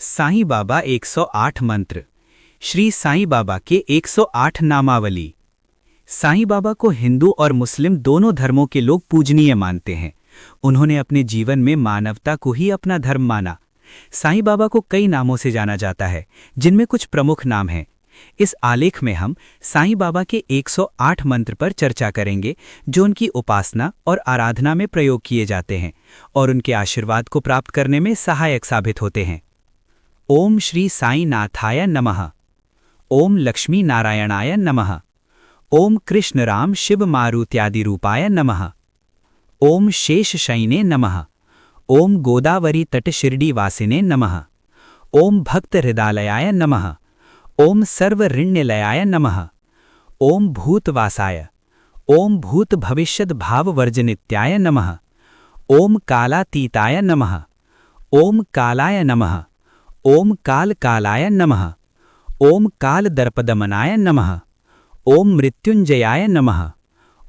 साईं बाबा 108 मंत्र। श्री साईं बाबा के 108 नामावली। साईं बाबा को हिंदू और मुस्लिम दोनों धर्मों के लोग पूजनीय मानते हैं। उन्होंने अपने जीवन में मानवता को ही अपना धर्म माना। साईं बाबा को कई नामों से जाना जाता है, जिनमें कुछ प्रमुख नाम हैं। इस आलेख में हम साईं बाबा के 108 मंत्र पर चर्चा करेंगे, जो उनकी उपासना और आराधना में प्रयोग किए जाते हैं और उनके आशीर्वाद को प्राप्त करने में सहायक साबित होते हैं। ओम श्री साई नाथाय नमः। ओम लक्ष्मी नारायणाय नमः। ओम कृष्ण राम शिव मारुत्यादि रूपाय नमः। ओम शेष शयने नमः। ओम गोदावरी तट शिरडी वासिने नमः। ओम भक्त हृदालयाय नमः। ओम सर्वऋण्यलयाय नमः। ओम भूतवासाय। ओम भूत भविष्यद भाववर्जनित्याय नमः। ओम कालातीताय नमः। ओम कालाय नमः। ओम काल कालाय नमः। ओम काल दर्पदमनाय नमः। ओम मृत्युंजयाय नमः।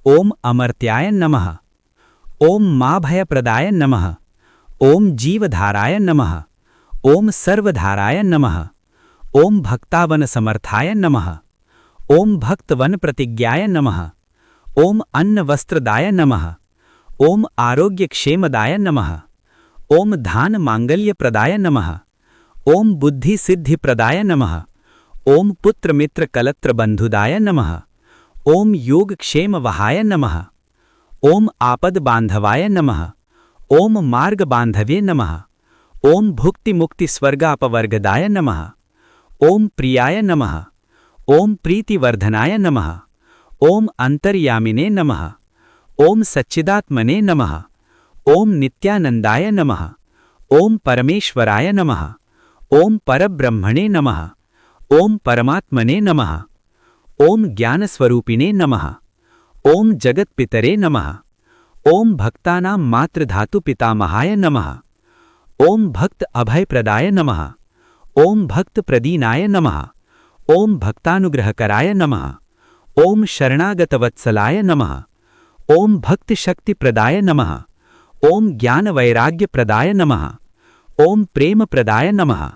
ओम अमर्त्याय नमः। ओम मां भयप्रदाय नमः। ओम जीवधाराय नमः। ओम सर्वधाराय नमः। ओम भक्तावन समर्थाय नमः। ओम भक्तवन प्रतिज्ञाय नमः। ओम अन्न वस्त्रदाय नमः। ओम आरोग्य क्षेमदाय नमः। ओम धान मांगल्य प्रदाय नमः। ओम बुद्धि सिद्धि प्रदाय नमः। ओम पुत्र मित्र कलत्र बंधुदाय नमः। ओम योग क्षेम वहाय नमः। ओम आपद बांधवाय नमः। ओम मार्ग बांधव्ये नमः। ओम भुक्ति मुक्ति स्वर्गापवर्गदाय नमः। ओम प्रियाय नमः। ओम प्रीतिवर्धनाय नमः। ओम अंतर्यामिने नमः। ओम सच्चिदात्मने नमः। ओम नित्यानंदाय नमः। ओम परमेश्वराय नमः। ओम परब्रह्मणे नमः। ओम परमात्मने नमः। ओम ज्ञानस्वरूपिणे नमः। ओम जगत्पितरे नमः। ओम भक्तानां मातृधातु पितामहाय नमः। ओम भक्त अभयप्रदाय नमः। ओम भक्त प्रदीनाय नमः। ओम भक्तानुग्रहकराय नमः। ओम शरणागतवत्सलाय नमः। ओम भक्तिशक्तिप्रदाय नमः। ओम ज्ञानवैराग्यप्रदाय नमः। ओम प्रेमप्रदाय नमः।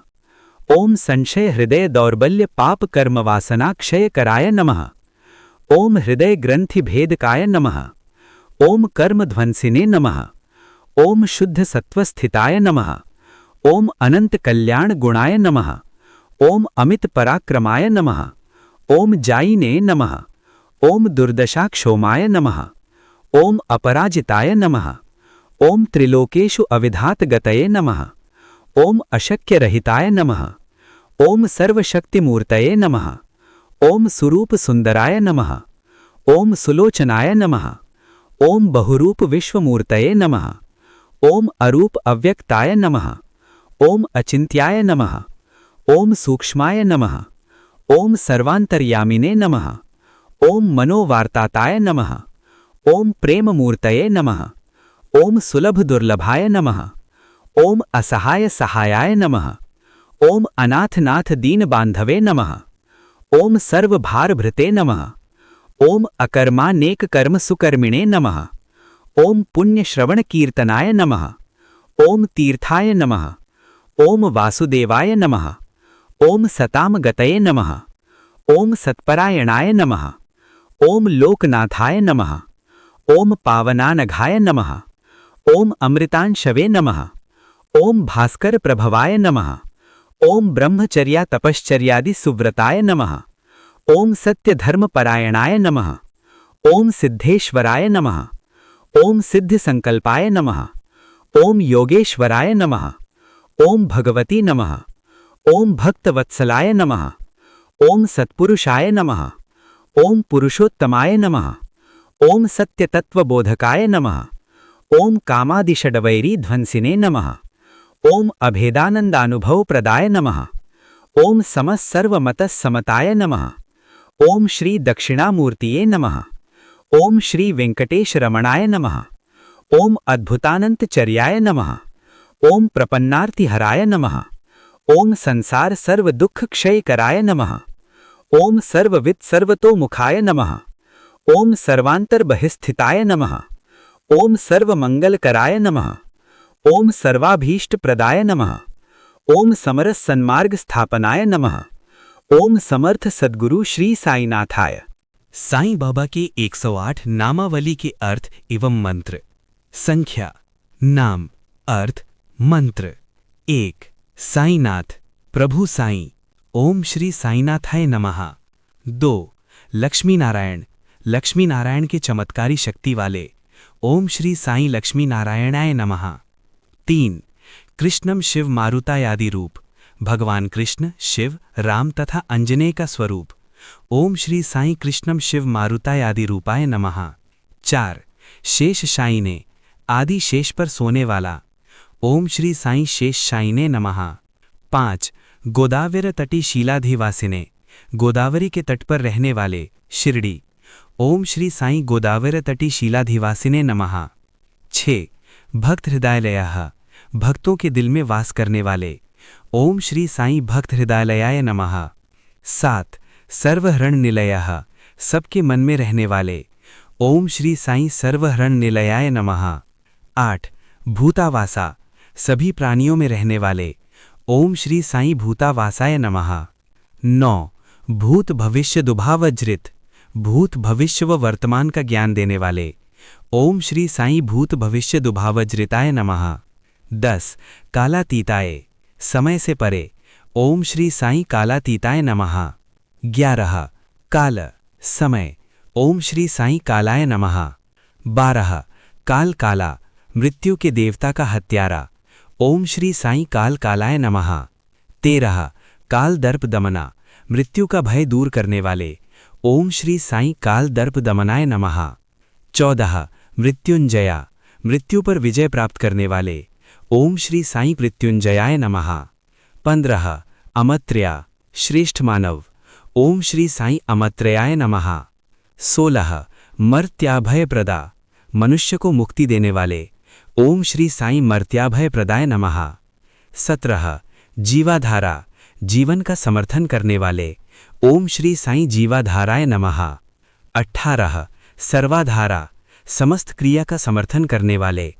ओम संशय हृदय दौर्बल्य पाप कर्म वासना क्षय कराय नमः। ओम हृदय ग्रंथि भेदकाय नमः। ओम कर्म ध्वंसिने नमः। ओम शुद्ध सत्वस्थिताय नमः। ओम अनंत कल्याण गुणाय नमः। ओम अमित पराक्रमाय नमः। ओम जायिने नमः। ओम दुर्दशा क्षोमाय नमः। ओम अपराजिताय नमः। ओम त्रिलोकेषु अविधात गतये नमः। ओम अशक्य रहिताय नमः। ओम सर्वशक्तिमूर्तये नमः। ओम सुरूप सुंदराय नमः। ओम सुलोचनाय नमः। ओम बहुरूप विश्वमूर्तये नमः। ओम अरूप अव्यक्ताय नमः। ओम अचिन्त्याय नमः। ओम सूक्ष्माय नमः। ओम सर्वान्तर्यामिने नमः। ओम मनोवार्ताताय नमः। ओम प्रेममूर्तये नमः। ओम सुलभ दुर्लभाय नमः। ओम असहाय सहायाय नमः। ओम अनाथनाथ दीन बांधवे नमः। ओम सर्वभारभृते नमः। ओम अकर्मानेक कर्म सुकर्मिणे नमः। ओम पुण्य श्रवण कीर्तनाय नमः। ओम तीर्थाय नमः। ओम वासुदेवाय नमः। ओम सताम गतये नमः। ओम सत्परायणाय नमः। ओम लोकनाथाय नमः। ओम पावनानघाय नमः। ओम अमृतांशवे नमः। ओम भास्कर प्रभवाय नमः। ओम ब्रह्मचर्या तपश्चर्यादि सुव्रताय नमः। ओम सत्य धर्म परायणाय नमः। ओम सिद्धेश्वराय नमः। ओम सिद्ध संकल्पाय नमः। ओम योगेश्वराय नमः। ओम भगवती नमः। ओम भक्तवत्सलाय नमः। ओम सत्पुरुषाय नमः। ओम पुरुषोत्तमाय नमः। ओम सत्यतत्वबोधकाय नमः। ओम कामादिषडवैरी ध्वंसिने नमः। ओम अभेदानंदानुभव प्रदाय नमः। ओम समस्सर्वमतस्समताय नमः। ओम श्री दक्षिणामूर्तिये नमः। ओम श्री वेंकटेश रमणाय नमः। ओम अद्भुतानंतचर्याय नमः। ओम प्रपन्नार्तिहराय नमः। ओम संसार सर्व दुख क्षय कराय नमः। ओम सर्ववित् सर्वतोमुखाय नमः। ओम सर्वांतर्बहिस्थिताय नमः। ओम सर्वमंगलकराय नमः। ओम सर्वाभीष्ट प्रदाय नमः। ओम समरस सन्मार्ग स्थापनाय नमः। ओम समर्थ सद्गुरु श्री साईनाथाय। साईं बाबा के 108 नामावली के अर्थ एवं मंत्र। संख्या, नाम, अर्थ, मंत्र। 1 साईनाथ, प्रभु साईं, ओम श्री साईनाथाय नमः। 2 लक्ष्मी नारायण, लक्ष्मी नारायण के चमत्कारी शक्ति वाले, ओम श्री साईं लक्ष्मी नारायणाय नमः। 3 कृष्णम शिव मारुतायादि रूप, भगवान कृष्ण, शिव, राम तथा अंजनेय का स्वरूप, ओम श्री साईं कृष्णम शिव मारुतायादि रूपाय नमः। 4 शेष शायिने, आदि शेष पर सोने वाला, ओम श्री साईं शेष शायिने नमः। 5 गोदावरी तटी शीलाधिवासिने, गोदावरी के तट पर रहने वाले, शिरडी, ओम श्री साईं गोदावरी तटी शीलाधिवासिने नमः। 6 भक्त हृदयालयः, भक्तों के दिल में वास करने वाले, ओम श्री साईं भक्त हृदयालयाय नमः। 7 सर्वहरण निलयः, सबके मन में रहने वाले, ओम श्री साईं सर्वहरण निलयाय नमः। 8 भूतावासा, सभी प्राणियों में रहने वाले, ओम श्री साईं भूतावासाय नमः। 9 भूत भविष्य दुभावज्रित, भूत भविष्य व वर्तमान का ज्ञान देने वाले, ओम श्री साईं भूत भविष्य दुभावज्रिताय नमः। 10 कालातीताय, समय से परे, ओम श्री साईं कालातीताय नमः। 11 काल, समय, ओम श्री साईं कालाय नमः। 12 काल काला, मृत्यु के देवता का हत्यारा, ओम श्री साईं काल कालाय नमः। 13 काल दर्प दमना, मृत्यु का भय दूर करने वाले, ओम श्री साईं काल दर्प दमनाय नमः। 14 मृत्युंजया, मृत्यु पर विजय प्राप्त करने वाले, ओम श्री साईं मृत्युंजयाय नमः। 15 अमत्र्या, श्रेष्ठ मानव, ओम श्री साईं अमत्र्याय नमः। 16 मर्त्याभय प्रदा, मनुष्य को मुक्ति देने वाले, ओम श्री साईं मर्त्याभय प्रदाय नमः। 17 जीवाधारा, जीवन का समर्थन करने वाले, ओम श्री साईं जीवाधाराय नमः। 18 सर्वाधारा, समस्त क्रिया का समर्थन करने वाले,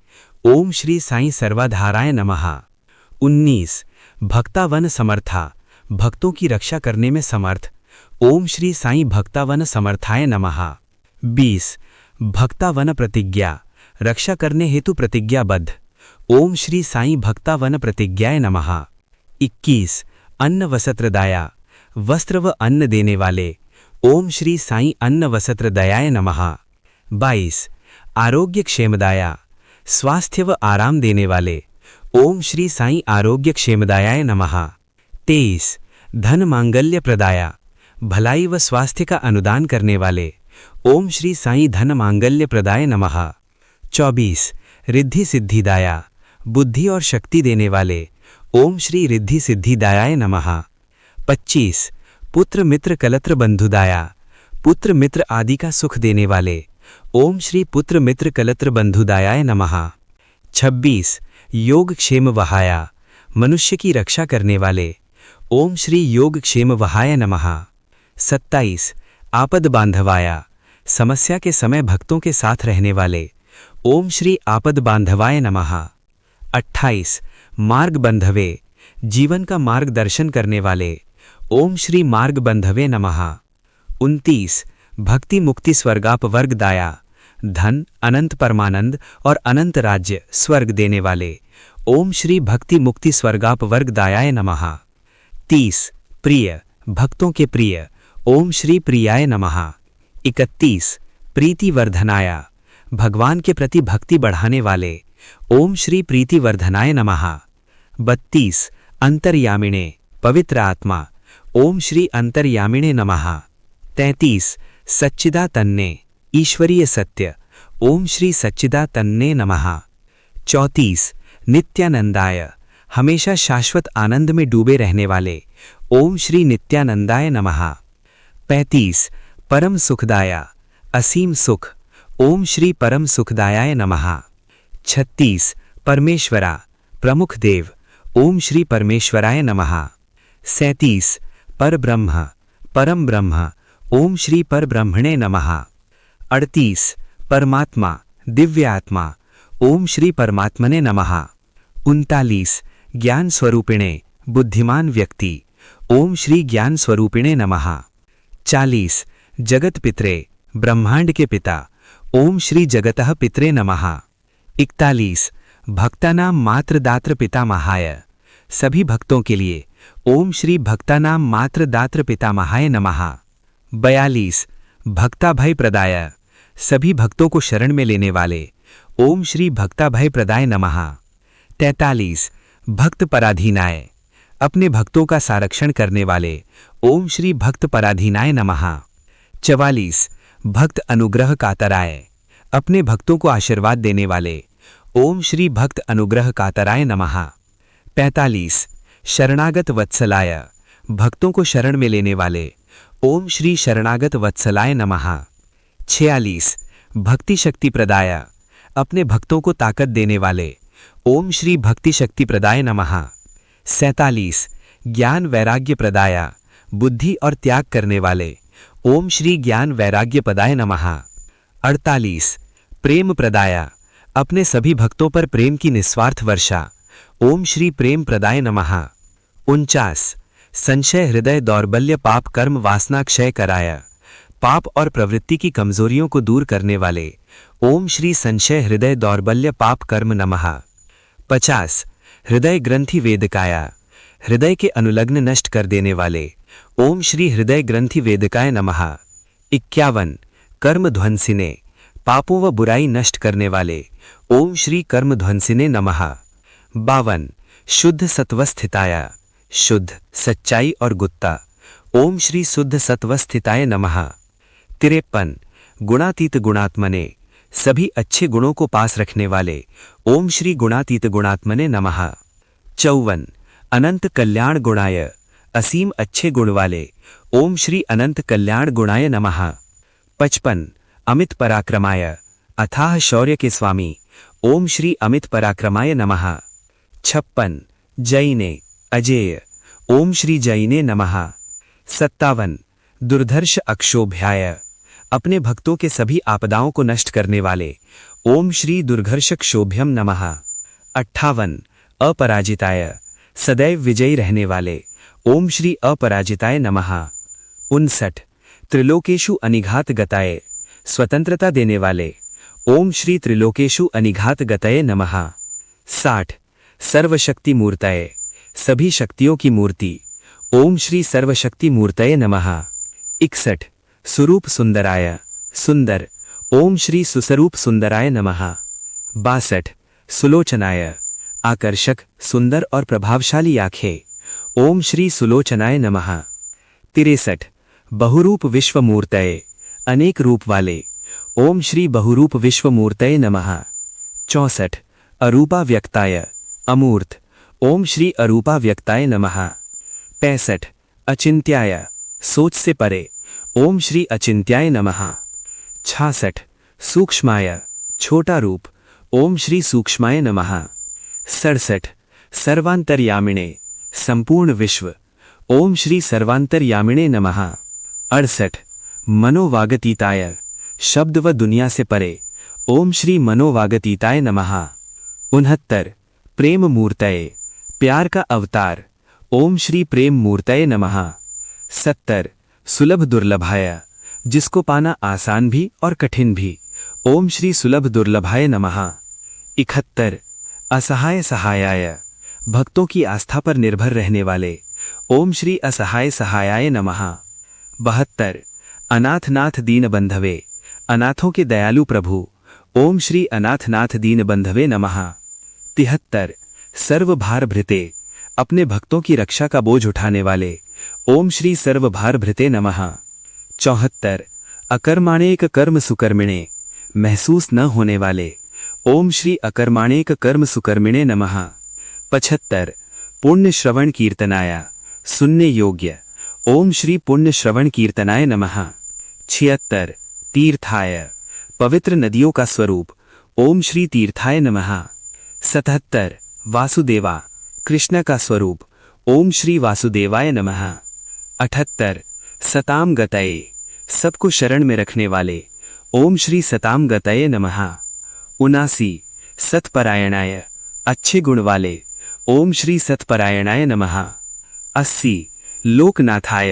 ओम श्री साईं सर्वाधाराय नमः। 19 भक्तावन समर्था, भक्तों की रक्षा करने में समर्थ, ओम श्री साईं भक्तावन समर्थाय नमः। 20 भक्तावन प्रतिज्ञा, रक्षा करने हेतु प्रतिज्ञाबद्ध, ओम श्री साईं भक्तावन प्रतिज्ञाय नमः। 21 अन्न वस्त्रदाया, वस्त्र व अन्न देने वाले, ओम श्री साईं अन्न वस्त्रदयाय नमः। 22 आरोग्य क्षेमदाया, स्वास्थ्य व आराम देने वाले, ओम श्री साईं आरोग्य क्षेमदायाय नमः। 23 धन मांगल्य प्रदाया, भलाई व स्वास्थ्य का अनुदान करने वाले, ओम श्री साईं धन मांगल्य प्रदाय नमः। 24 रिद्धि सिद्धिदाया, बुद्धि और शक्ति देने वाले, ओम श्री रिद्धि सिद्धिदायाय नमः। 25 पुत्र मित्र कलत्र बंधुदाया, पुत्र मित्र आदि का सुख देने वाले, ओम श्री पुत्र मित्र कलत्र बंधुदायाय नमः। 26 योग क्षेम वहाया, मनुष्य की रक्षा करने वाले, ओम श्री योग क्षेम वहाय नमः। 27 आपद बांधवाया, समस्या के समय भक्तों के साथ रहने वाले, ओम श्री आपद बांधवाय नमः। 28 मार्ग बंधवे, जीवन का मार्गदर्शन करने वाले, ओम श्री मार्ग बंधवे नमः। 29 भक्ति मुक्ति स्वर्गाप वर्गदाया, धन अनंत परमानंद और अनंत राज्य स्वर्ग देने वाले, ओम श्री भक्ति मुक्ति स्वर्गाप वर्गदायाय नमः। 30 प्रिय, भक्तों के प्रिय, ओम श्री प्रियाय नमः। 31 प्रीति वर्धनाया, भगवान के प्रति भक्ति बढ़ाने वाले, ओम श्री प्रीति वर्धनाय नमः। 32 अंतर्यामिणे, पवित्र आत्मा, ओम श्री अंतर्यामिणे नमः। 33 सच्चिदा तन्ने, ईश्वरीय सत्य, ओम श्री सच्चिदा तन्ने नमः। 34 नित्यानंदाय, हमेशा शाश्वत आनंद में डूबे रहने वाले, ओम श्री नित्यानंदाय नमः। 35 परम सुखदाया, असीम सुख, ओम श्री परम सुखदायाय नमः। 36 परमेश्वरा, प्रमुख देव, ओम श्री परमेश्वराय नमः। 37 परब्रह्म, परम ब्रह्म, ओम श्री परब्रह्मणे नमः। 38 परमात्मा, दिव्य आत्मा, ओम श्री परमात्मने नमः। 39 ज्ञान स्वरूपिणे, बुद्धिमान व्यक्ति, ओम श्री ज्ञान स्वरूपिणे नमः। 40 जगत पितरे, ब्रह्मांड के पिता, ओम श्री जगतः पितरे नमः। 41 भक्तानाम मात्र दात्र पितामहाय, सभी भक्तों के लिए, ओम श्री भक्तानाम मात्र दात्र पितामहाय नमः। 42 भक्ता भय प्रदाय, सभी भक्तों को शरण में लेने वाले, ओम श्री भक्ता भय प्रदाय नमः। 43 भक्त पराधीनाय, अपने भक्तों का संरक्षण करने वाले, ओम श्री भक्त पराधीनाय नमः। 44 भक्त अनुग्रह कातराय, अपने भक्तों को आशीर्वाद देने वाले, ओम श्री भक्त अनुग्रह कातराय नमः। 45 शरणागत वत्सलाय, भक्तों को शरण में लेने वाले, ओम श्री शरणागत वत्सलाय नमः। 46 भक्ति शक्ति प्रदाय, अपने भक्तों को ताकत देने वाले, ओम श्री भक्ति शक्ति प्रदाय नमः। 47 ज्ञान वैराग्य प्रदाय, बुद्धि और त्याग करने वाले, ओम श्री ज्ञान वैराग्य प्रदाय नमः। 48 प्रेम प्रदाय, अपने सभी भक्तों पर प्रेम की निस्वार्थ वर्षा, ओम श्री प्रेम प्रदाय नमः। 49 संशय हृदय दौर्बल्य पाप कर्म वासना क्षय कराय, पाप और प्रवृत्ति की कमजोरियों को दूर करने वाले, ओम श्री संशय हृदय दौर्बल्य पाप कर्म नमः। 50 हृदय ग्रंथि वेदकाया, हृदय के अनुलग्न नष्ट कर देने वाले, ओम श्री हृदय ग्रंथि वेदकाय नमः। 51 कर्म ध्वंसिने, पापों व बुराई नष्ट करने वाले, ओम श्री कर्म ध्वंसिने नमः। 52 शुद्ध सत्वस्थिताय, शुद्ध सच्चाई और गुप्ता, ओम श्री शुद्ध सत्वस्थिताय नमः। 53 गुणातीत गुणात्मने, सभी अच्छे गुणों को पास रखने वाले, ओम श्री गुणातीत गुणात्मने नमः। 54 अनंत कल्याण गुणाय, असीम अच्छे गुण वाले, ओम श्री अनंत कल्याण गुणाय नमः। 55 अमित पराक्रमाय, अथाह शौर्य के स्वामी, ओम श्री अमित पराक्रमाय नमः। 56 जैने अजेय, ओम श्री जैने नमः। 57 दुर्धर्ष अक्षोभ्याय, अपने भक्तों के सभी आपदाओं को नष्ट करने वाले, ओम श्री दुर्घर्ष क्षोभ्यम नमः। 58 अपराजिताय, सदैव विजयी रहने वाले, ओम श्री अपराजिताय नमः। 59 त्रिलोकेषु अनिघात गताय, स्वतंत्रता देने वाले, ओम श्री त्रिलोकेषु अनिघात गतये नमः। 60 सर्वशक्ति मूर्तये, सभी शक्तियों की मूर्ति, ओम श्री सर्वशक्ति मूर्तये नमः। 61 सुरूप सुंदराय, सुंदर, ओम श्री सुस्वरूप सुंदराय नमः। 62 सुलोचनाय, आकर्षक, सुंदर और प्रभावशाली आंखें, ओम श्री सुलोचनाय नमः। 63 बहुरूप विश्वमूर्तये, अनेक रूप वाले, ओम श्री बहुरूप विश्वमूर्तये नमः। 64 अरूपा व्यक्ताय, अमूर्त, ओम श्री अरूपा व्यक्ताय नमः। 65 अचिंत्याय, सोच से परे, ओम श्री अचिंत्याय नमः। 66 सूक्ष्माय, छोटा रूप, ओम श्री सूक्ष्माय नमः। 67 सर्वांतर्यामिणे, संपूर्ण विश्व, ओम श्री सर्वांतर्यामिणे नमः। 68 मनोवागतीताय, शब्द व दुनिया से परे, ओम श्री मनोवागतीताय नमः। 69 प्रेम मूर्तये, प्यार का अवतार, ओम श्री प्रेम मूर्तये नमः। 70 सुलभ दुर्लभाय, जिसको पाना आसान भी और कठिन भी, ओम श्री सुलभ दुर्लभाय नमः। 71 असहाय सहायाय, भक्तों की आस्था पर निर्भर रहने वाले, ओम श्री असहाय सहायाय नमः। 72 अनाथनाथ दीन बंधवे, अनाथों के दयालु प्रभु, ओम श्री अनाथनाथ दीन बंधवे नमः। 73 सर्वभार भृते, अपने भक्तों की रक्षा का बोझ उठाने वाले, ओम श्री सर्वभार भृते नमः। 74 अकर्माणेक कर्म सुकर्मिणे, महसूस न होने वाले, ओम श्री अकर्माणेक कर्म सुकर्मिणे नमः। 75 पुण्य श्रवण कीर्तनाय, सुनने योग्य, ओम श्री पुण्य श्रवण कीर्तनाय नमः। 76 तीर्थाय, पवित्र नदियों का स्वरूप, ओम श्री तीर्थाय नमः। 77 वासुदेवा, कृष्ण का स्वरूप, ओम श्री वासुदेवाय नमः। 78 सताम गतये, सबको शरण में रखने वाले, ओम श्री सताम गतये नमः। 79 सत्परायणाय, अच्छे गुण वाले, ओम श्री सत्परायणाय नमः। 80 लोकनाथाय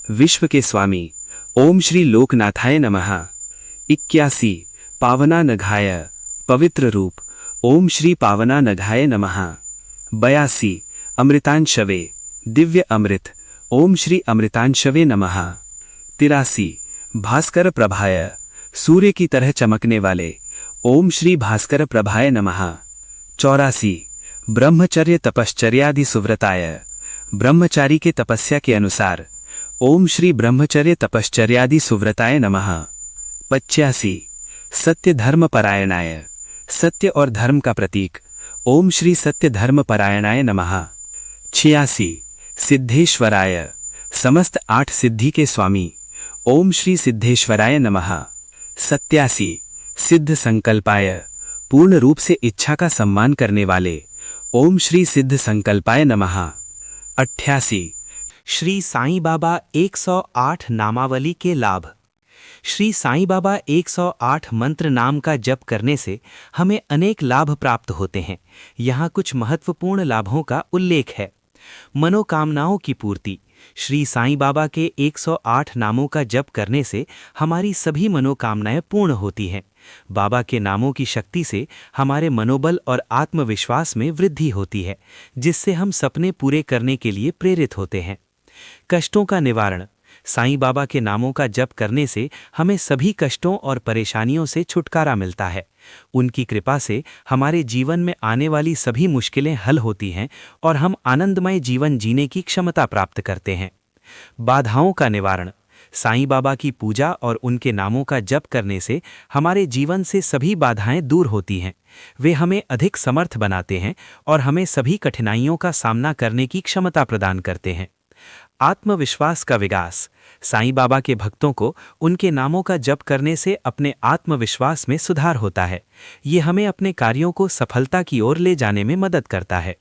विश्व के स्वामी ओम श्री लोकनाथाय नमः। 81 पावनानघाय पवित्र रूप ओम श्री पावनानघाय नमः। 82 अमृतांशवे दिव्य अमृत ओम श्री अमृतांशवे नमः। 83 भास्कर प्रभाय सूर्य की तरह चमकने वाले ओम श्री भास्कर प्रभाय नमः। 84 ब्रह्मचर्य तपश्चर्यादि सुव्रताय ब्रह्मचारी के तपस्या के अनुसार ओम श्री ब्रह्मचर्य तपश्चर्यादि सुव्रताय नमः। 85 सत्य धर्म परायणाय सत्य और धर्म का प्रतीक ओम श्री सत्य धर्म परायणाय नमः। 86 सिद्धेश्वराय समस्त 8 सिद्धि के स्वामी ओम श्री सिद्धेश्वराय नमः। 87 सिद्ध संकल्पाय पूर्ण रूप से इच्छा का सम्मान करने वाले ओम श्री सिद्ध संकल्पाय नमः। 88 श्री साईं बाबा 108 नामावली के लाभ। श्री साईं बाबा 108 मंत्र नाम का जप करने से हमें अनेक लाभ प्राप्त होते हैं। यहाँ कुछ महत्वपूर्ण लाभों का उल्लेख है। मनोकामनाओं की पूर्ति। श्री साईं बाबा के 108 नामों का जप करने से हमारी सभी मनोकामनाएं पूर्ण होती हैं। बाबा के नामों की शक्ति से हमारे मनोबल और आत्मविश्वास में वृद्धि होती है, जिससे हम सपने पूरे करने के लिए प्रेरित होते हैं। कष्टों का निवारण। साईं बाबा के नामों का जप करने से हमें सभी कष्टों और परेशानियों से छुटकारा मिलता है। उनकी कृपा से हमारे जीवन में आने वाली सभी मुश्किलें हल होती हैं और हम आनंदमय जीवन जीने की क्षमता प्राप्त करते हैं। बाधाओं का निवारण। साईं बाबा की पूजा और उनके नामों का जप करने से हमारे जीवन से सभी बाधाएं दूर होती हैं। वे हमें अधिक समर्थ बनाते हैं और हमें सभी कठिनाइयों का सामना करने की क्षमता प्रदान करते हैं। आत्मविश्वास का विकास। साईं बाबा के भक्तों को उनके नामों का जप करने से अपने आत्मविश्वास में सुधार होता है। ये हमें अपने कार्यों को सफलता की ओर ले जाने में मदद करता है।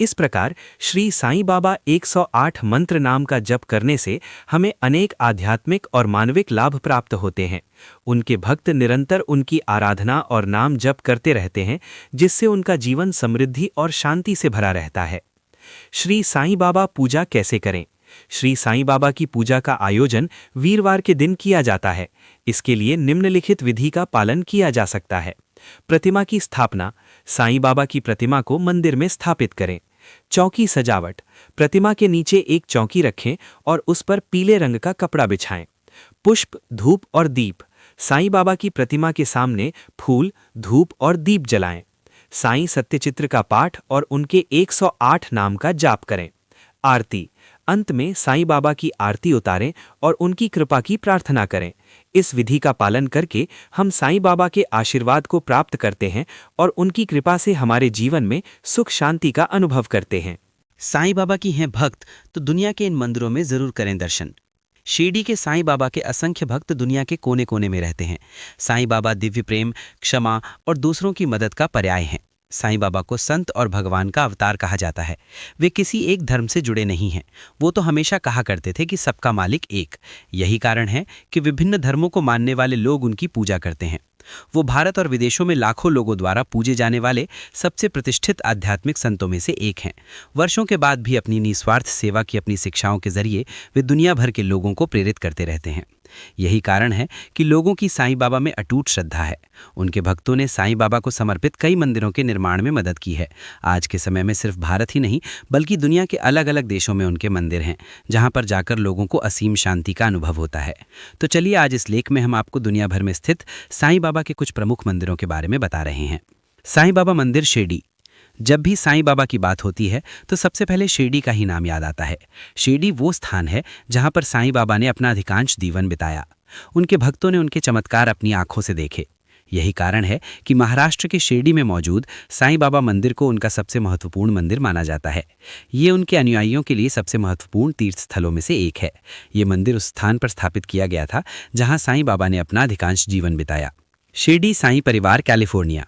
इस प्रकार श्री साईं बाबा 108 मंत्र नाम का जप करने से हमें अनेक आध्यात्मिक और मानविक लाभ प्राप्त होते हैं। उनके भक्त निरंतर उनकी आराधना और नाम जप करते रहते हैं, जिससे उनका जीवन समृद्धि और शांति से भरा रहता है। श्री साईं बाबा पूजा कैसे करें? श्री साईं बाबा की पूजा का आयोजन वीरवार के दिन किया जाता है। इसके लिए निम्नलिखित विधि का पालन किया जा सकता है। प्रतिमा की स्थापना। साईं बाबा की प्रतिमा को मंदिर में स्थापित करें। चौकी सजावट। प्रतिमा के नीचे एक चौकी रखें और उस पर पीले रंग का कपड़ा बिछाएं। पुष्प, धूप और दीप। साईं बाबा की प्रतिमा के सामने फूल, धूप और दीप जलाएं। साईं सत्यचित्र का पाठ और उनके 108 नाम का जाप करें। आरती। अंत में साईं बाबा की आरती उतारें और उनकी कृपा की प्रार्थना करें। इस विधि का पालन करके हम साईं बाबा के आशीर्वाद को प्राप्त करते हैं और उनकी कृपा से हमारे जीवन में सुख शांति का अनुभव करते हैं। साईं बाबा की हैं भक्त तो दुनिया के इन मंदिरों में जरूर करें दर्शन। शिरडी के साईं बाबा के असंख्य भक्त दुनिया के कोने कोने में रहते हैं। साईं बाबा दिव्य प्रेम, क्षमा और दूसरों की मदद का पर्याय हैं। साईं बाबा को संत और भगवान का अवतार कहा जाता है। वे किसी एक धर्म से जुड़े नहीं हैं। वो तो हमेशा कहा करते थे कि सबका मालिक एक। यही कारण है कि विभिन्न धर्मों को मानने वाले लोग उनकी पूजा करते हैं। वो भारत और विदेशों में लाखों लोगों द्वारा पूजे जाने वाले सबसे प्रतिष्ठित आध्यात्मिक संतों में से एक हैं। वर्षों के बाद भी अपनी निस्वार्थ सेवा की अपनी शिक्षाओं के जरिए वे दुनिया भर के लोगों को प्रेरित करते रहते हैं। यही कारण है कि लोगों की साईं बाबा में अटूट श्रद्धा है। उनके भक्तों ने साईं बाबा को समर्पित कई मंदिरों के निर्माण में मदद की है। आज के समय में सिर्फ भारत ही नहीं बल्कि दुनिया के अलग अलग देशों में उनके मंदिर हैं, जहां पर जाकर लोगों को असीम शांति का अनुभव होता है। तो चलिए आज इस लेख में हम आपको दुनिया भर में स्थित साईं बाबा के कुछ प्रमुख मंदिरों के बारे में बता रहे हैं। साईं बाबा मंदिर शिरडी। जब भी साईं बाबा की बात होती है तो सबसे पहले शिरडी का ही नाम याद आता है। शिरडी वो स्थान है जहां पर साईं बाबा ने अपना अधिकांश जीवन बिताया। उनके भक्तों ने उनके चमत्कार अपनी आंखों से देखे। यही कारण है कि महाराष्ट्र के शिरडी में मौजूद साईं बाबा मंदिर को उनका सबसे महत्वपूर्ण मंदिर माना जाता है। ये उनके अनुयायियों के लिए सबसे महत्वपूर्ण तीर्थ स्थलों में से एक है। ये मंदिर उस स्थान पर स्थापित किया गया था जहां साईं बाबा ने अपना अधिकांश जीवन बिताया। शिरडी साईं परिवार, कैलिफोर्निया।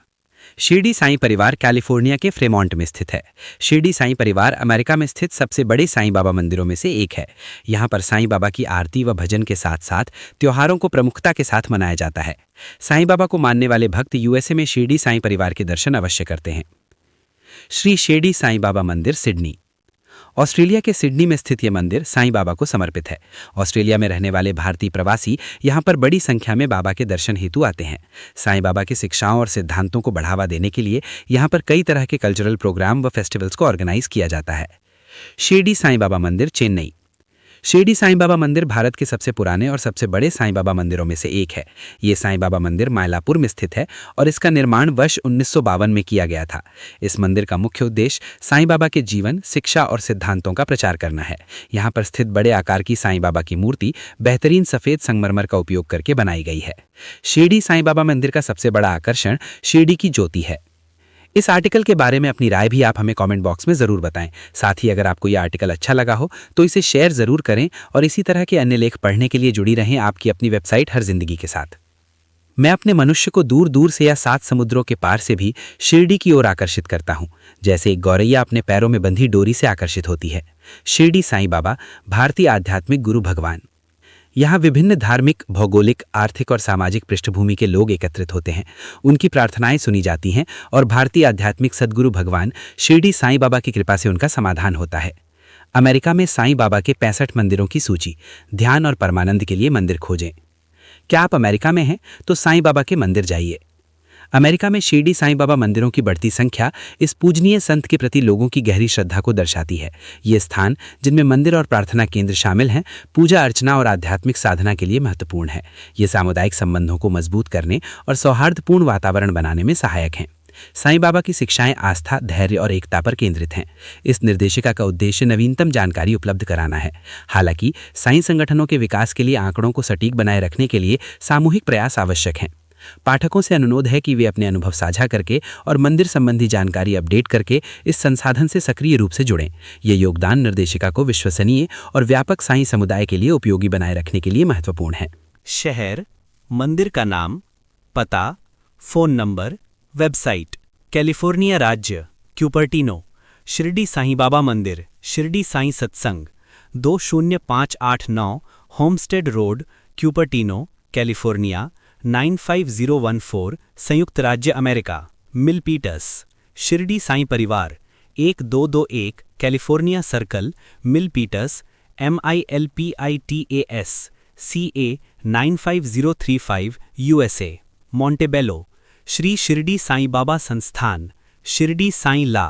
शिरडी साईं परिवार कैलिफोर्निया के फ्रेमॉन्ट में स्थित है। शिरडी साईं परिवार अमेरिका में स्थित सबसे बड़े साईं बाबा मंदिरों में से एक है। यहाँ पर साईं बाबा की आरती व भजन के साथ साथ त्योहारों को प्रमुखता के साथ मनाया जाता है। साईं बाबा को मानने वाले भक्त यूएसए में शिरडी साईं परिवार के दर्शन अवश्य करते हैं। श्री शिरडी साईं बाबा मंदिर, सिडनी। ऑस्ट्रेलिया के सिडनी में स्थित ये मंदिर साईं बाबा को समर्पित है। ऑस्ट्रेलिया में रहने वाले भारतीय प्रवासी यहाँ पर बड़ी संख्या में बाबा के दर्शन हेतु आते हैं। साईं बाबा की शिक्षाओं और सिद्धांतों को बढ़ावा देने के लिए यहाँ पर कई तरह के कल्चरल प्रोग्राम व फेस्टिवल्स को ऑर्गेनाइज किया जाता है। शिरडी साईं बाबा मंदिर, चेन्नई। शिरडी साईं बाबा मंदिर भारत के सबसे पुराने और सबसे बड़े साईं बाबा मंदिरों में से एक है। ये साईं बाबा मंदिर मायलापुर में स्थित है और इसका निर्माण वर्ष 1952 में किया गया था। इस मंदिर का मुख्य उद्देश्य साईं बाबा के जीवन, शिक्षा और सिद्धांतों का प्रचार करना है। यहाँ पर स्थित बड़े आकार की साईं बाबा की मूर्ति बेहतरीन सफेद संगमरमर का उपयोग करके बनाई गई है। शिरडी साईं बाबा मंदिर का सबसे बड़ा आकर्षण शिरडी की ज्योति है। इस आर्टिकल के बारे में अपनी राय भी आप हमें कमेंट बॉक्स में ज़रूर बताएं। साथ ही अगर आपको यह आर्टिकल अच्छा लगा हो तो इसे शेयर ज़रूर करें और इसी तरह के अन्य लेख पढ़ने के लिए जुड़ी रहें आपकी अपनी वेबसाइट हर जिंदगी के साथ। मैं अपने मनुष्य को दूर दूर से या 7 समुद्रों के पार से भी शिरडी की ओर आकर्षित करता हूँ, जैसे एक गौरैया अपने पैरों में बंधी डोरी से आकर्षित होती है। शिरडी साईं बाबा, भारतीय आध्यात्मिक गुरु भगवान। यहाँ विभिन्न धार्मिक, भौगोलिक, आर्थिक और सामाजिक पृष्ठभूमि के लोग एकत्रित होते हैं। उनकी प्रार्थनाएं सुनी जाती हैं और भारतीय आध्यात्मिक सद्गुरु भगवान शिरडी साईं बाबा की कृपा से उनका समाधान होता है। अमेरिका में साईं बाबा के 65 मंदिरों की सूची। ध्यान और परमानंद के लिए मंदिर खोजें। क्या आप अमेरिका में हैं तो साईं बाबा के मंदिर जाइए। अमेरिका में शिरडी साईं बाबा मंदिरों की बढ़ती संख्या इस पूजनीय संत के प्रति लोगों की गहरी श्रद्धा को दर्शाती है। ये स्थान, जिनमें मंदिर और प्रार्थना केंद्र शामिल हैं, पूजा अर्चना और आध्यात्मिक साधना के लिए महत्वपूर्ण है। ये सामुदायिक संबंधों को मजबूत करने और सौहार्दपूर्ण वातावरण बनाने में सहायक हैं। साईं बाबा की शिक्षाएं आस्था, धैर्य और एकता पर केंद्रित हैं। इस निर्देशिका का उद्देश्य नवीनतम जानकारी उपलब्ध कराना है। हालांकि साईं संगठनों के विकास के लिए आंकड़ों को सटीक बनाए रखने के लिए सामूहिक प्रयास आवश्यक हैं। पाठकों से अनुरोध है कि वे अपने अनुभव साझा करके और मंदिर संबंधी जानकारी अपडेट करके इस संसाधन से सक्रिय रूप से जुड़ें। ये योगदान निर्देशिका को विश्वसनीय और व्यापक साईं समुदाय के लिए उपयोगी बनाए रखने के लिए महत्वपूर्ण है। शहर, मंदिर का नाम, पता, फोन नंबर, वेबसाइट। कैलिफोर्निया राज्य, क्यूपर्टिनो। शिरडी साईं बाबा मंदिर, शिरडी साईं सत्संग, 20589 होमस्टेड रोड, क्यूपर्टिनो, कैलिफोर्निया 95014, संयुक्त राज्य अमेरिका। मिलपीटस, शिरडी साईं परिवार, 1221 California circle, Milpitas, MILPITAS, CA 95035, USA। Montebello, Shri Shirdi Sai Baba संस्थान, शिरडी साईं ला,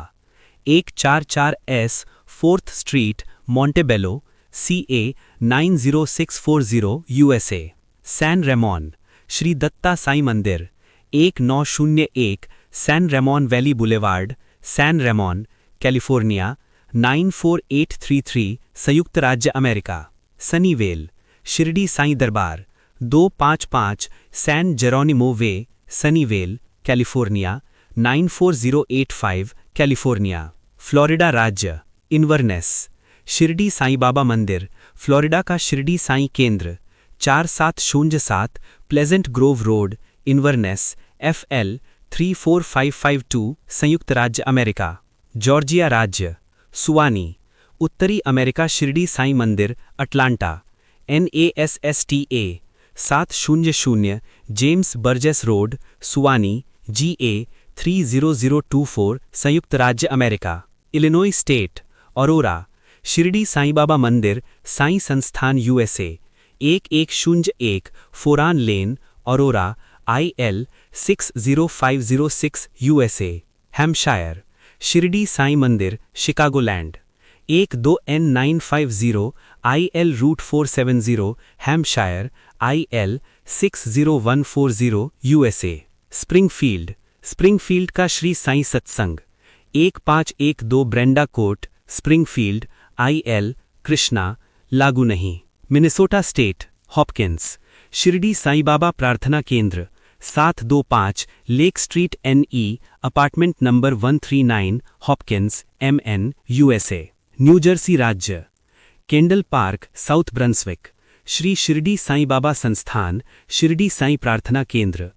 144S 4th street, Montebello, CA 90640, USA। San Ramon, Shri Datta Sai मंदिर, 1901 San Ramon Valley Boulevard, San Ramon, California 94833, संयुक्त राज्य अमेरिका। सनीवेल, शिरडी साईं दरबार, 255 San Jeronimo way, Sunnyvale, California 94085, California. Florida राज्य, Inverness, Shirdi Sai Baba मंदिर, Florida का शिरडी साईं केंद्र, 4707 pleasant Grove road, Inverness, FL 34552, संयुक्त राज्य अमेरिका। जॉर्जिया राज्य, सुवानी, उत्तरी अमेरिका शिरडी साईं मंदिर, Atlanta, NASSTA 700 James Burgess road, Suwanee, GA 30024, संयुक्त राज्य America. Illinois state, Aurora, Shirdi Sai Baba मंदिर, साईं संस्थान USA, 1101 Foran lane, Aurora, IL 60506, USA। Hampshire, Shirdi Sai मंदिर, Chicagoland, 12N950 IL route 470, Hampshire, IL 60140, USA। Springfield, Springfield का श्री साईं सत्संग, 1512 Brenda court, Springfield, IL Krishna, लागू नहीं। Minnesota state, Hopkins, Shirdi Sai Baba प्रार्थना केंद्र, 725 lake street NE, apartment number 139, Hopkins, MN, USA। New Jersey राज्य, Kendall Park, South Brunswick, Shri Shirdi Sai Baba संस्थान, शिरडी साईं प्रार्थना केंद्र,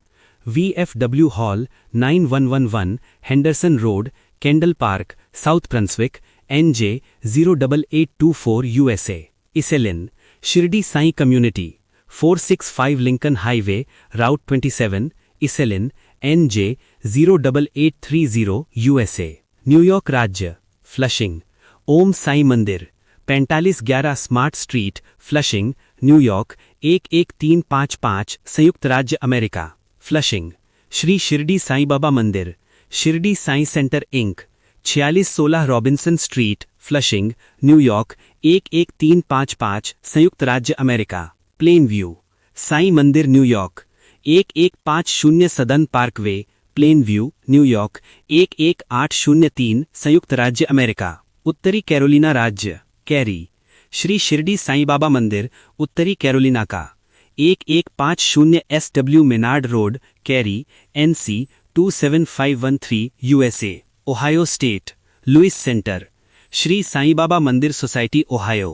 VFW hall 9111 Henderson road, Kendall Park, South Brunswick, NJ 08824, USA। Iselin, Shirdi Sai community, 465 Lincoln highway, route 27, Iselin, NJ 08830, USA। New York राज्य, Flushing, Om Sai मंदिर 4511 Smart street Flushing New York 11355 संयुक्त राज्य America Flushing. Shri Shirdi Sai Baba मंदिर Shirdi Sai centre inc 4616 Robinson street Flushing New York 11355 संयुक्त राज्य America plane view. Sai मंदिर New York 11500 सदन Parkway plane view New York 11803 संयुक्त राज्य अमेरिका उत्तरी कैरोलिना राज्य कैरी। श्री शिरडी साईं बाबा मंदिर उत्तरी कैरोलिना का 11500 SW Maynard road Cary NC 27513 USA Ohio state Lewis center. Shri Sai Baba मंदिर society Ohio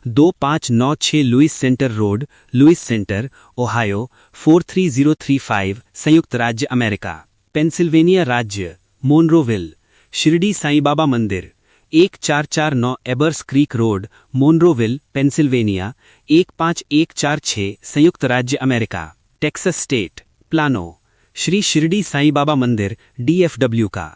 2596 Lewis center road Lewis center Ohio 43035 संयुक्त राज्य अमेरिका पेंसिल्वेनिया राज्य मोनरोविल। शिरडी साईं बाबा मंदिर 1449 Ebers creek road Monroeville Pennsylvania 15146 संयुक्त राज्य America Texas state Plano. Shri Shirdi Sai Baba मंदिर DFW का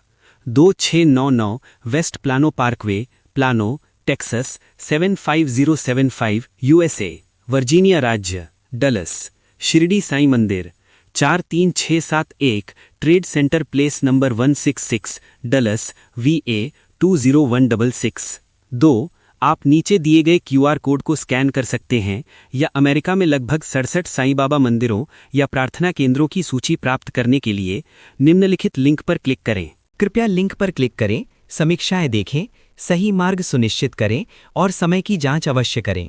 2699 west Plano parkway Plano Texas 75075 USA Virginia राज्य डलस। शिरडी साईं मंदिर 43671 trade center place number 166 Dulles VA 20166। 2 आप नीचे दिए गए QR कोड को स्कैन कर सकते हैं या अमेरिका में लगभग 67 साईं बाबा मंदिरों या प्रार्थना केंद्रों की सूची प्राप्त करने के लिए निम्नलिखित लिंक पर क्लिक करें। कृपया लिंक पर क्लिक करें, समीक्षाएं देखें, सही मार्ग सुनिश्चित करें और समय की जांच अवश्य करें।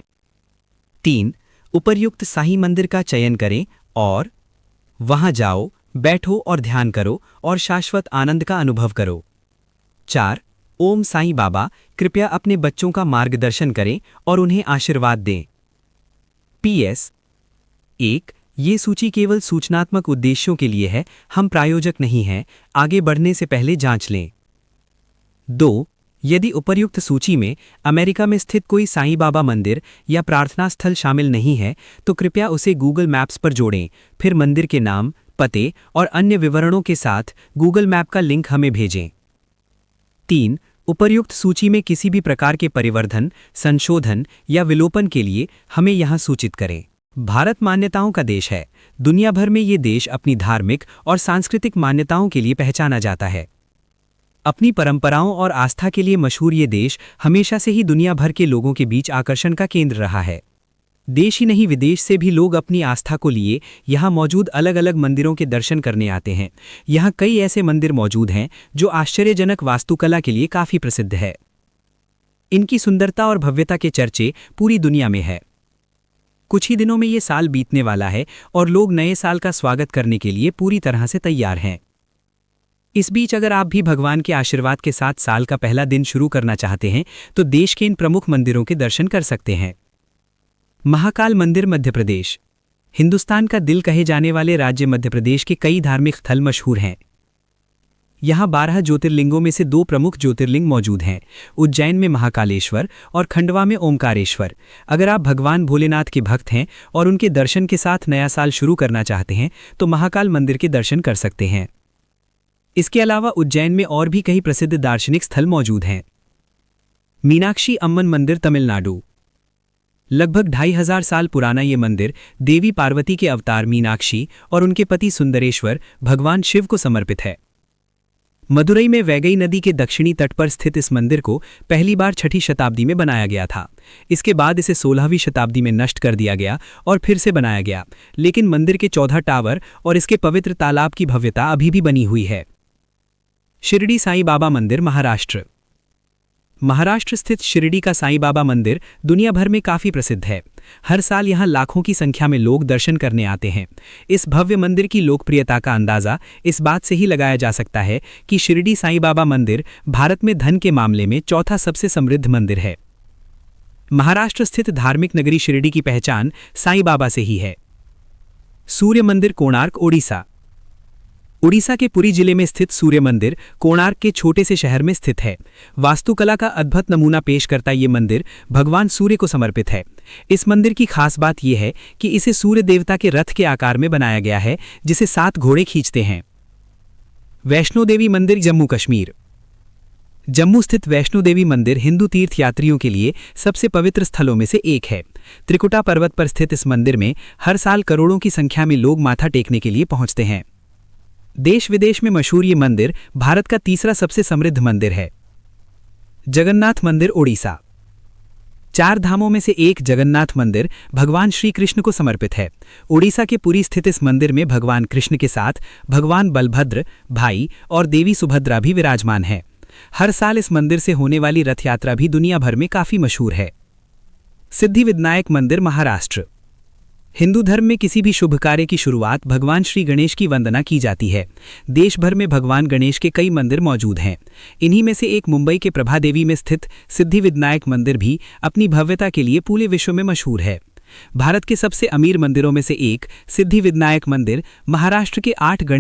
3 उपर्युक्त साईं मंदिर का चयन करें और वहां जाओ, बैठो और ध्यान करो और शाश्वत आनंद का अनुभव करो। 4 ओम साईं बाबा कृपया अपने बच्चों का मार्गदर्शन करें और उन्हें आशीर्वाद दें। PS 1 ये सूची केवल सूचनात्मक उद्देश्यों के लिए है, हम प्रायोजक नहीं हैं, आगे बढ़ने से पहले जांच लें। 2 यदि उपर्युक्त सूची में अमेरिका में स्थित कोई साईं बाबा मंदिर या प्रार्थना स्थल शामिल नहीं है तो कृपया उसे गूगल मैप्स पर जोड़ें, फिर मंदिर के नाम, पते और अन्य विवरणों के साथ गूगल मैप का लिंक हमें भेजें। 3 उपर्युक्त सूची में किसी भी प्रकार के परिवर्धन, संशोधन या विलोपन के लिए हमें यहां सूचित करें। भारत मान्यताओं का देश है। दुनिया भर में ये देश अपनी धार्मिक और सांस्कृतिक मान्यताओं के लिए पहचाना जाता है। अपनी परंपराओं और आस्था के लिए मशहूर ये देश हमेशा से ही दुनिया भर के लोगों के बीच आकर्षण का केंद्र रहा है। देश ही नहीं विदेश से भी लोग अपनी आस्था को लिए यहाँ मौजूद अलग अलग मंदिरों के दर्शन करने आते हैं। यहाँ कई ऐसे मंदिर मौजूद हैं जो आश्चर्यजनक वास्तुकला के लिए काफ़ी प्रसिद्ध है। इनकी सुंदरता और भव्यता के चर्चे पूरी दुनिया में है। कुछ ही दिनों में ये साल बीतने वाला है और लोग नए साल का स्वागत करने के लिए पूरी तरह से तैयार हैं। इस बीच अगर आप भी भगवान के आशीर्वाद के साथ साल का पहला दिन शुरू करना चाहते हैं तो देश के इन प्रमुख मंदिरों के दर्शन कर सकते हैं। महाकाल मंदिर मध्य प्रदेश। हिंदुस्तान का दिल कहे जाने वाले राज्य मध्य प्रदेश के कई धार्मिक स्थल मशहूर हैं। यहाँ 12 ज्योतिर्लिंगों में से 2 प्रमुख ज्योतिर्लिंग मौजूद हैं, उज्जैन में महाकालेश्वर और खंडवा में ओमकारेश्वर। अगर आप भगवान भोलेनाथ के भक्त हैं और उनके दर्शन के साथ नया साल शुरू करना चाहते हैं तो महाकाल मंदिर के दर्शन कर सकते हैं। इसके अलावा उज्जैन में और भी कई प्रसिद्ध दार्शनिक स्थल मौजूद हैं। मीनाक्षी अम्मन मंदिर तमिलनाडु। लगभग 2500 साल पुराना ये मंदिर देवी पार्वती के अवतार मीनाक्षी और उनके पति सुंदरेश्वर भगवान शिव को समर्पित है। मदुरई में वैगई नदी के दक्षिणी तट पर स्थित इस मंदिर को पहली बार 6ठी शताब्दी में बनाया गया था। इसके बाद इसे 16वीं शताब्दी में नष्ट कर दिया गया और फिर से बनाया गया, लेकिन मंदिर के 14 टावर और इसके पवित्र तालाब की भव्यता अभी भी बनी हुई है। शिरडी साईं बाबा मंदिर महाराष्ट्र। महाराष्ट्र स्थित शिरडी का साईं बाबा मंदिर दुनिया भर में काफ़ी प्रसिद्ध है। हर साल यहाँ लाखों की संख्या में लोग दर्शन करने आते हैं। इस भव्य मंदिर की लोकप्रियता का अंदाज़ा इस बात से ही लगाया जा सकता है कि शिरडी साईं बाबा मंदिर भारत में धन के मामले में चौथा सबसे समृद्ध मंदिर है। महाराष्ट्र स्थित धार्मिक नगरी शिरडी की पहचान साईं बाबा से ही है। सूर्य मंदिर कोणार्क ओडिशा। उड़ीसा के पुरी जिले में स्थित सूर्य मंदिर कोणार्क के छोटे से शहर में स्थित है। वास्तुकला का अद्भुत नमूना पेश करता ये मंदिर भगवान सूर्य को समर्पित है। इस मंदिर की खास बात यह है कि इसे सूर्य देवता के रथ के आकार में बनाया गया है, जिसे 7 घोड़े खींचते हैं। वैष्णो देवी मंदिर जम्मू कश्मीर। जम्मू स्थित वैष्णो देवी मंदिर हिंदू तीर्थ यात्रियों के लिए सबसे पवित्र स्थलों में से एक है। त्रिकुटा पर्वत पर स्थित इस मंदिर में हर साल करोड़ों की संख्या में लोग माथा टेकने के लिए पहुंचते हैं। देश विदेश में मशहूर ये मंदिर भारत का तीसरा सबसे समृद्ध मंदिर है। जगन्नाथ मंदिर ओडिशा। 4 धामों में से एक जगन्नाथ मंदिर भगवान श्री कृष्ण को समर्पित है। ओडिशा के पुरी स्थित इस मंदिर में भगवान कृष्ण के साथ भगवान बलभद्र, भाई और देवी सुभद्रा भी विराजमान हैं। हर साल इस मंदिर से होने वाली रथ यात्रा भी दुनिया भर में काफी मशहूर है। सिद्धिविनायक मंदिर महाराष्ट्र। हिंदू धर्म में किसी भी शुभ कार्य की शुरुआत भगवान श्री गणेश की वंदना की जाती है। देश भर में भगवान गणेश के कई मंदिर मौजूद हैं। इन्हीं में से एक मुंबई के प्रभादेवी में स्थित सिद्धिविनायक मंदिर भी अपनी भव्यता के लिए पूरे विश्व में मशहूर है। भारत के सबसे अमीर मंदिरों में से एक सिद्धिविनायक मंदिर महाराष्ट्र के 8 गणेश